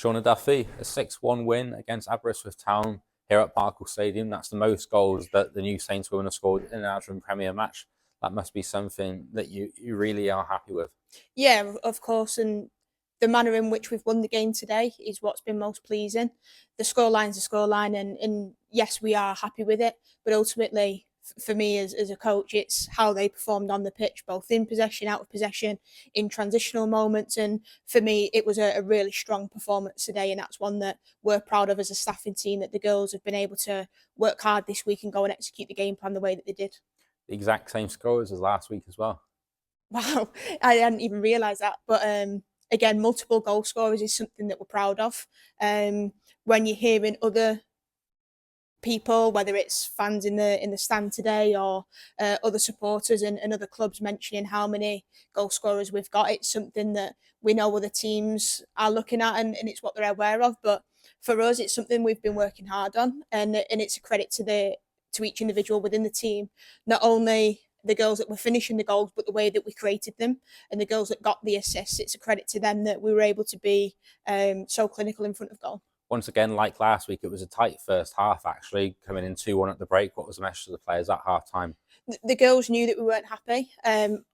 Shauna Duffy, a 6-1 win against Aberystwyth Town here at Parkle Stadium. That's the most goals that the New Saints women have scored in an Aberystwyth Premier match. That must be something that you really are happy with. Yeah, of course, and the manner in which we've won the game today is what's been most pleasing. The scoreline's a scoreline, and yes, we are happy with it, but ultimately, for me as a coach, it's how they performed on the pitch, both in possession, out of possession, in transitional moments, and for me, it was a really strong performance today, and that's one that we're proud of as a staffing team, that the girls have been able to work hard this week and go and execute the game plan the way that they did. The exact same scores as last week as well. Wow, I hadn't even realised that. But again, multiple goal scorers is something that we're proud of. When you're hearing other people, whether it's fans in the stand today or other supporters and other clubs mentioning how many goal scorers we've got, it's something that we know other teams are looking at, and it's what they're aware of. But for us, it's something we've been working hard on, and it's a credit to each individual within the team, not only the girls that were finishing the goals, but the way that we created them, and the girls that got the assists. It's a credit to them that we were able to be so clinical in front of goal. Once again, like last week, it was a tight first half, actually, coming in 2-1 at the break. What was the message to the players at half-time? The girls knew that we weren't happy.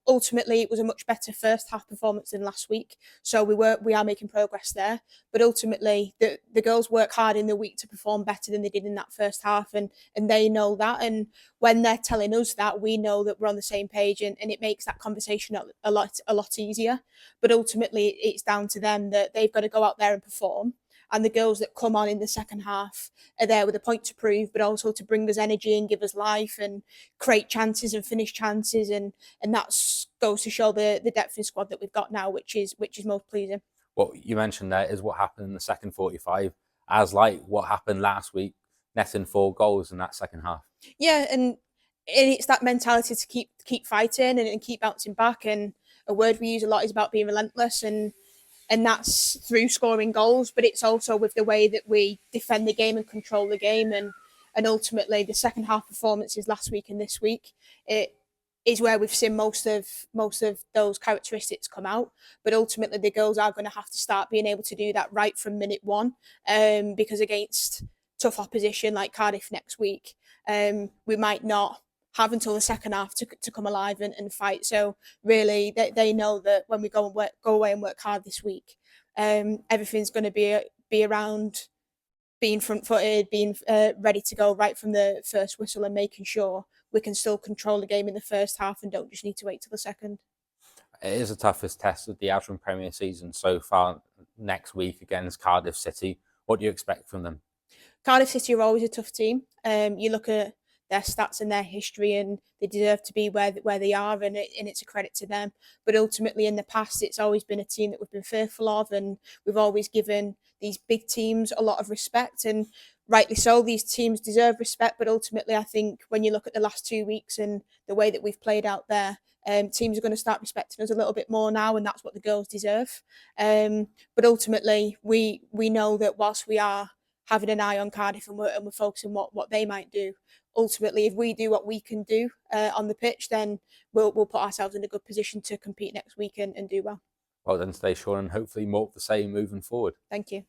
Ultimately, it was a much better first half performance than last week, so we are making progress there. But ultimately, the girls work hard in the week to perform better than they did in that first half, and they know that. And when they're telling us that, we know that we're on the same page, and it makes that conversation a lot easier. But ultimately, it's down to them that they've got to go out there and perform. And the girls that come on in the second half are there with a point to prove, but also to bring us energy and give us life and create chances and finish chances, and that goes to show the depth in squad that we've got now, which is most pleasing. What you mentioned there is what happened in the second 45, as like what happened last week, netting 4 goals in that second half. Yeah, and it's that mentality to keep fighting and keep bouncing back. And a word we use a lot is about being relentless, and that's through scoring goals, but it's also with the way that we defend the game and control the game, and ultimately the second half performances last week and this week, it is where we've seen most of those characteristics come out. But ultimately, the girls are going to have to start being able to do that right from minute one, because against tough opposition like Cardiff next week, we might not have until the second half to come alive and fight. So really, they know that when we go away and work hard this week, everything's going to be around being front footed, being ready to go right from the first whistle, and making sure we can still control the game in the first half and don't just need to wait till the second. It is the toughest test of the Aberystwyth Premier season so far next week against Cardiff City. What do you expect from them? Cardiff City are always a tough team. You look at their stats and their history, and they deserve to be where they are, and it's a credit to them. But ultimately, in the past, it's always been a team that we've been fearful of, and we've always given these big teams a lot of respect, and rightly so. These teams deserve respect, but ultimately, I think when you look at the last 2 weeks and the way that we've played out there, teams are going to start respecting us a little bit more now, and that's what the girls deserve. But ultimately, we know that whilst we are having an eye on Cardiff, and we're focusing what they might do, ultimately, if we do what we can do on the pitch, then we'll put ourselves in a good position to compete next week and do well. Well done today, Sean, and hopefully more of the same moving forward. Thank you.